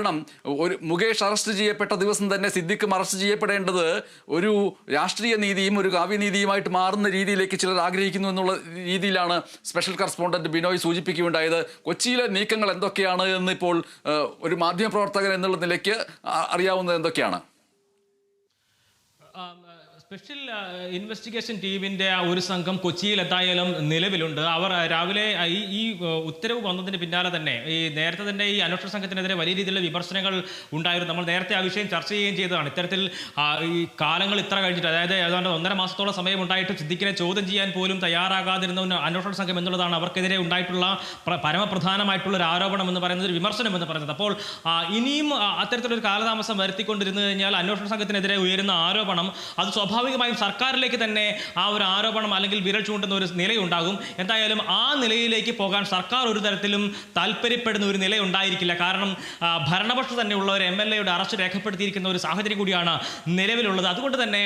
കാരണം ഒരു മുകേഷ് അറസ്റ്റ് ചെയ്യപ്പെട്ട ദിവസം തന്നെ സിദ്ദിഖും അറസ്റ്റ് ചെയ്യപ്പെടേണ്ടത് ഒരു രാഷ്ട്രീയ നീതിയും ഒരു കാവ്യനീതിയുമായിട്ട് മാറുന്ന രീതിയിലേക്ക് ചിലർ ആഗ്രഹിക്കുന്നു എന്നുള്ള രീതിയിലാണ് സ്പെഷ്യൽ കറസ്പോണ്ടന്റ് ബിനോയ് സൂചിപ്പിക്കുകയുണ്ടായത്. കൊച്ചിയിലെ നീക്കങ്ങൾ എന്തൊക്കെയാണ് എന്ന് ഇപ്പോൾ ഒരു മാധ്യമപ്രവർത്തകൻ എന്നുള്ള നിലയ്ക്ക് അറിയാവുന്നത് എന്തൊക്കെയാണ്? സ്പെഷ്യൽ ഇൻവെസ്റ്റിഗേഷൻ ടീമിന്റെ ഒരു സംഘം കൊച്ചിയിൽ എന്തായാലും നിലവിലുണ്ട്. അവർ രാവിലെ ഈ ഉത്തരവ് വന്നതിന് പിന്നാലെ തന്നെ നേരത്തെ തന്നെ ഈ അന്വേഷണ സംഘത്തിനെതിരെ വലിയ രീതിയിലുള്ള വിമർശനങ്ങൾ ഉണ്ടായിരുന്നു. നമ്മൾ നേരത്തെ ആ വിഷയം ചർച്ച ചെയ്യുകയും ചെയ്തതാണ്. ഇത്തരത്തിൽ ഈ കാലങ്ങൾ ഇത്ര കഴിഞ്ഞിട്ട്, അതായത് ഏതാണ്ട് 1.5 മാസത്തോളം സമയം ഉണ്ടായിട്ട് സിദ്ദിഖിനെ ചോദ്യം ചെയ്യാൻ പോലും തയ്യാറാകാതിരുന്ന അന്വേഷണ സംഘം എന്നുള്ളതാണ് അവർക്കെതിരെ ഉണ്ടായിട്ടുള്ള പരമപ്രധാനമായിട്ടുള്ള ഒരു ആരോപണം എന്ന് പറയുന്നത്, ഒരു വിമർശനം എന്ന് പറയുന്നത്. അപ്പോൾ ഇനിയും അത്തരത്തിലൊരു കാലതാമസം വരുത്തിക്കൊണ്ടിരുന്നു കഴിഞ്ഞാൽ അന്വേഷണ സംഘത്തിനെതിരെ ഉയരുന്ന ആരോപണം അത് സ്വാഭാവികമായും സർക്കാരിലേക്ക് തന്നെ ആ ഒരു ആരോപണം അല്ലെങ്കിൽ വിരൽ ചൂണ്ടുന്ന ഒരു നിലയുണ്ടാകും. എന്തായാലും ആ നിലയിലേക്ക് പോകാൻ സർക്കാർ ഒരു തരത്തിലും താല്പര്യപ്പെടുന്ന ഒരു നില ഉണ്ടായിരിക്കില്ല. കാരണം ഭരണപക്ഷം തന്നെയുള്ള ഒരു MLA-യുടെ അറസ്റ്റ് രേഖപ്പെടുത്തിയിരിക്കുന്ന ഒരു സാഹചര്യം കൂടിയാണ് നിലവിലുള്ളത്. അതുകൊണ്ട് തന്നെ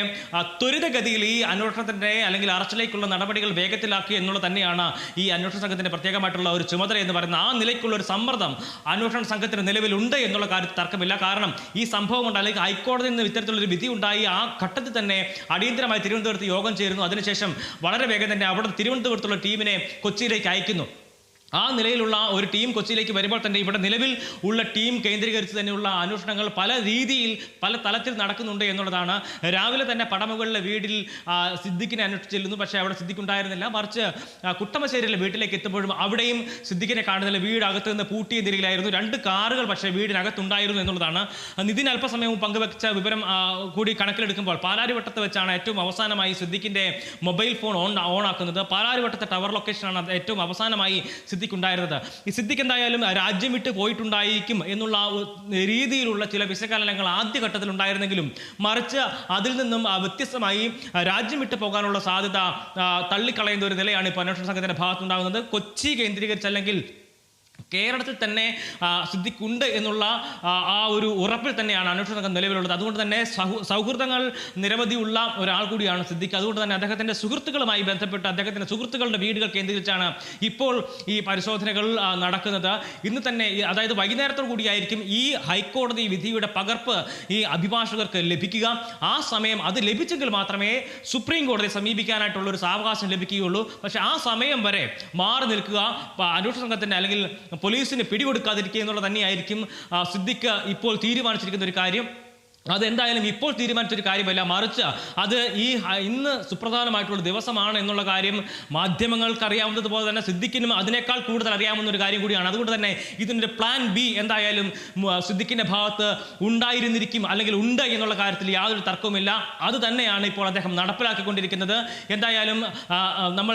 ത്വരിതഗതിയിൽ ഈ അന്വേഷണത്തിൻ്റെ അല്ലെങ്കിൽ അറസ്റ്റിലേക്കുള്ള നടപടികൾ വേഗത്തിലാക്കി എന്നുള്ളത് തന്നെയാണ് ഈ അന്വേഷണ സംഘത്തിൻ്റെ പ്രത്യേകമായിട്ടുള്ള ഒരു ചുമതല എന്ന് പറയുന്നത്. ആ നിലയ്ക്കുള്ള ഒരു സമ്മർദ്ദം അന്വേഷണ സംഘത്തിന് നിലവിലുണ്ട് എന്നുള്ള കാര്യത്തിൽ തർക്കമില്ല. കാരണം ഈ സംഭവം കൊണ്ട് അല്ലെങ്കിൽ ഹൈക്കോടതിയിൽ നിന്ന് ഇത്തരത്തിലുള്ളൊരു വിധി ഉണ്ടായി ആ ഘട്ടത്തിൽ തന്നെ അടിയന്തരമായി തിരുവനന്തപുരത്ത് യോഗം ചേരുന്നു. അതിനുശേഷം വളരെ വേഗം തന്നെ അവിടെ തിരുവനന്തപുരത്തുള്ള ടീമിനെ കൊച്ചിയിലേക്ക് അയക്കുന്നു. ആ നിലയിലുള്ള ഒരു ടീം കൊച്ചിയിലേക്ക് വരുമ്പോൾ തന്നെ ഇവിടെ നിലവിൽ ഉള്ള ടീം കേന്ദ്രീകരിച്ച് തന്നെയുള്ള അന്വേഷണങ്ങൾ പല രീതിയിൽ പല തലത്തിൽ നടക്കുന്നുണ്ട് എന്നുള്ളതാണ്. രാവിലെ തന്നെ പടമുകളിലെ വീട്ടിൽ സിദ്ദിഖിനെ അന്വേഷിച്ച് ചെല്ലുന്നു. പക്ഷേ അവിടെ സിദ്ദിഖ് ഉണ്ടായിരുന്നില്ല. മറിച്ച് കുട്ടമശ്ശേരിയിലെ വീട്ടിലേക്ക് എത്തുമ്പോഴും അവിടെയും സിദ്ദിഖിനെ കാണുന്നില്ല. വീട് അകത്ത് നിന്ന് പൂട്ടിയ നിലയിലായിരുന്നു. 2 കാറുകൾ പക്ഷേ വീടിനകത്തുണ്ടായിരുന്നു എന്നുള്ളതാണ് നിതിൻ അല്പസമയവും പങ്കുവെച്ച വിവരം കൂടി കണക്കിലെടുക്കുമ്പോൾ പാലാരിവട്ടത്ത് വെച്ചാണ് ഏറ്റവും അവസാനമായി സിദ്ദിഖിൻ്റെ മൊബൈൽ ഫോൺ ഓൺ ആക്കുന്നത്. പാലാരിവട്ടത്തെ ടവർ ലൊക്കേഷനാണ് ഏറ്റവും അവസാനമായി ഉണ്ടായിരുന്നത്. ഈ സിദ്ദിഖ് എന്തായാലും രാജ്യം വിട്ട് പോയിട്ടുണ്ടായിരിക്കും എന്നുള്ള രീതിയിലുള്ള ചില വിശകലനങ്ങൾ ആദ്യഘട്ടത്തിൽ ഉണ്ടായിരുന്നെങ്കിലും മറിച്ച് അതിൽ നിന്നും വ്യത്യസ്തമായി രാജ്യം വിട്ട് പോകാനുള്ള സാധ്യത തള്ളിക്കളയുന്ന ഒരു നിലയാണ് ഇപ്പോൾ അന്വേഷണ സംഘത്തിന്റെ ഭാഗത്തുണ്ടാകുന്നത്. കൊച്ചി കേന്ദ്രീകരിച്ചല്ലെങ്കിൽ കേരളത്തിൽ തന്നെ സിദ്ദിഖ് ഉണ്ട് എന്നുള്ള ആ ഒരു ഉറപ്പിൽ തന്നെയാണ് അന്വേഷണ സംഘം നിലവിലുള്ളത്. അതുകൊണ്ട് തന്നെ സൗഹൃദങ്ങൾ നിരവധിയുള്ള ഒരാൾ കൂടിയാണ് സിദ്ദിഖ്. അതുകൊണ്ട് തന്നെ അദ്ദേഹത്തിൻ്റെ സുഹൃത്തുക്കളുമായി ബന്ധപ്പെട്ട് അദ്ദേഹത്തിൻ്റെ സുഹൃത്തുക്കളുടെ വീടുകൾ കേന്ദ്രീകരിച്ചാണ് ഇപ്പോൾ ഈ പരിശോധനകൾ നടക്കുന്നത്. ഇന്ന് തന്നെ, അതായത് വൈകുന്നേരത്തോടു കൂടിയായിരിക്കും ഈ ഹൈക്കോടതി വിധിയുടെ പകർപ്പ് ഈ അഭിഭാഷകർക്ക് ലഭിക്കുക. ആ സമയം അത് ലഭിച്ചെങ്കിൽ മാത്രമേ സുപ്രീം കോടതിയെ സമീപിക്കാനായിട്ടുള്ള ഒരു സാവകാശം ലഭിക്കുകയുള്ളൂ. പക്ഷേ ആ സമയം വരെ മാറി നിൽക്കുക, അന്വേഷണ സംഘത്തിൻ്റെ അല്ലെങ്കിൽ പോലീസിന് പിടികൊടുക്കാതിരിക്കുക എന്നുള്ളത് തന്നെയായിരിക്കും സിദ്ദിഖ് ഇപ്പോൾ തീരുമാനിച്ചിരിക്കുന്ന ഒരു കാര്യം. അതെന്തായാലും ഇപ്പോൾ തീരുമാനിച്ചൊരു കാര്യമല്ല, മറിച്ച് അത് ഇന്ന് സുപ്രധാനമായിട്ടുള്ള ദിവസമാണ് എന്നുള്ള കാര്യം മാധ്യമങ്ങൾക്ക് അറിയാവുന്നതുപോലെ തന്നെ സിദ്ദിഖിനും അതിനേക്കാൾ കൂടുതൽ അറിയാവുന്ന ഒരു കാര്യം കൂടിയാണ്. അതുകൊണ്ട് തന്നെ ഇതിൻ്റെ പ്ലാൻ ബി എന്തായാലും സിദ്ദിഖിൻ്റെ ഭാഗത്ത് ഉണ്ടായിരുന്നിരിക്കും അല്ലെങ്കിൽ ഉണ്ട് എന്നുള്ള കാര്യത്തിൽ യാതൊരു തർക്കവുമില്ല. അത് തന്നെയാണ് ഇപ്പോൾ അദ്ദേഹം നടപ്പിലാക്കിക്കൊണ്ടിരിക്കുന്നത്. എന്തായാലും നമ്മൾ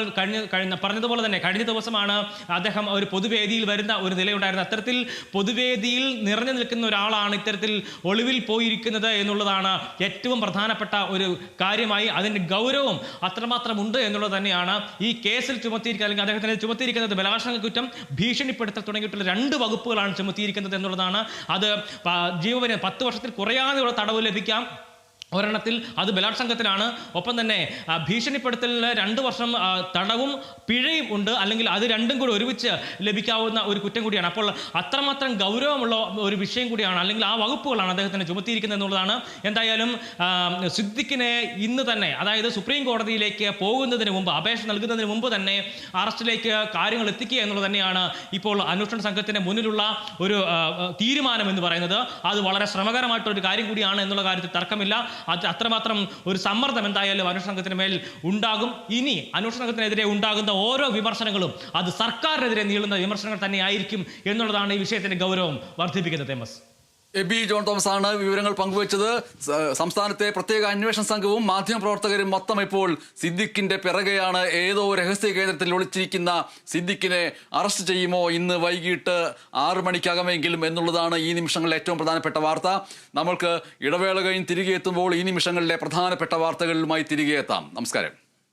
പറഞ്ഞതുപോലെ തന്നെ കഴിഞ്ഞ ദിവസമാണ് അദ്ദേഹം ഒരു പൊതുവേദിയിൽ വരുന്ന ഒരു നിലയുണ്ടായിരുന്നത്. അത്തരത്തിൽ പൊതുവേദിയിൽ നിറഞ്ഞു നിൽക്കുന്ന ഒരാളാണ് ഇത്തരത്തിൽ ഒളിവിൽ പോയിരിക്കുന്നത് എന്നുള്ളതാണ് ഏറ്റവും പ്രധാനപ്പെട്ട ഒരു കാര്യമായി. അതിൻ്റെ ഗൗരവം അത്രമാത്രം ഉണ്ട് എന്നുള്ളത് തന്നെയാണ് ഈ കേസിൽ ചുമത്തിയിരിക്കുന്നത്. അല്ലെങ്കിൽ അദ്ദേഹത്തിന് ചുമത്തിയിരിക്കുന്നത് ബലാത്സംഗ കുറ്റം, ഭീഷണിപ്പെടുത്തൽ തുടങ്ങിയിട്ടുള്ള 2 വകുപ്പുകളാണ് ചുമത്തിയിരിക്കുന്നത് എന്നുള്ളതാണ്. അത് ജീവന് 10 വർഷത്തിൽ കുറയാതെയുള്ള തടവ് ലഭിക്കാം. ഒരെണ്ണത്തിൽ അത് ബലാത്സംഗത്തിലാണ്. ഒപ്പം തന്നെ ഭീഷണിപ്പെടുത്തലിന് 2 വർഷം തടവും പിഴയും ഉണ്ട്. അല്ലെങ്കിൽ അത് രണ്ടും കൂടി ഒരുമിച്ച് ലഭിക്കാവുന്ന ഒരു കുറ്റം കൂടിയാണ്. അപ്പോൾ അത്രമാത്രം ഗൗരവമുള്ള ഒരു വിഷയം കൂടിയാണ്, അല്ലെങ്കിൽ ആ വകുപ്പുകളാണ് അദ്ദേഹത്തിന് ചുമത്തിയിരിക്കുന്നത് എന്നുള്ളതാണ്. എന്തായാലും സിദ്ദിഖിനെ ഇന്ന് തന്നെ, അതായത് സുപ്രീം കോടതിയിലേക്ക് പോകുന്നതിന് മുമ്പ്, അപേക്ഷ നൽകുന്നതിന് മുമ്പ് തന്നെ അറസ്റ്റിലേക്ക് കാര്യങ്ങൾ എത്തിക്കുക എന്നുള്ളത് തന്നെയാണ് ഇപ്പോൾ അന്വേഷണ സംഘത്തിന് മുന്നിലുള്ള ഒരു തീരുമാനം എന്ന് പറയുന്നത്. അത് വളരെ ശ്രമകരമായിട്ടൊരു കാര്യം കൂടിയാണ് എന്നുള്ള കാര്യത്തിൽ തർക്കമില്ല. അത്രമാത്രം ഒരു സമ്മർദ്ദം എന്തായാലും അന്വേഷണ സംഘത്തിന് മേൽ ഉണ്ടാകും. ഇനി അന്വേഷണ സംഘത്തിനെതിരെ ഉണ്ടാകുന്ന ഓരോ വിമർശനങ്ങളും അത് സർക്കാരിനെതിരെ നീളുന്ന വിമർശനങ്ങൾ തന്നെയായിരിക്കും എന്നുള്ളതാണ് ഈ വിഷയത്തിന്റെ ഗൗരവം വർദ്ധിപ്പിക്കുന്നത്. എബി ജോൺ തോമസ് ആണ് വിവരങ്ങൾ പങ്കുവച്ചത്. സംസ്ഥാനത്തെ പ്രത്യേക അന്വേഷണ സംഘവും മാധ്യമപ്രവർത്തകരും മൊത്തം ഇപ്പോൾ സിദ്ദിഖിന്റെ പിറകെയാണ്. ഏതോ രഹസ്യ കേന്ദ്രത്തിൽ ഒളിച്ചിരിക്കുന്ന സിദ്ദിഖിനെ അറസ്റ്റ് ചെയ്യുമോ ഇന്ന് വൈകിട്ട് 6 മണിക്കകമെങ്കിലും എന്നുള്ളതാണ് ഈ നിമിഷങ്ങളിലെ ഏറ്റവും പ്രധാനപ്പെട്ട വാർത്ത. നമ്മൾക്ക് ഇടവേള കഴിഞ്ഞ് തിരികെ എത്തുമ്പോൾ ഈ നിമിഷങ്ങളിലെ പ്രധാനപ്പെട്ട വാർത്തകളുമായി തിരികെ എത്താം. നമസ്കാരം.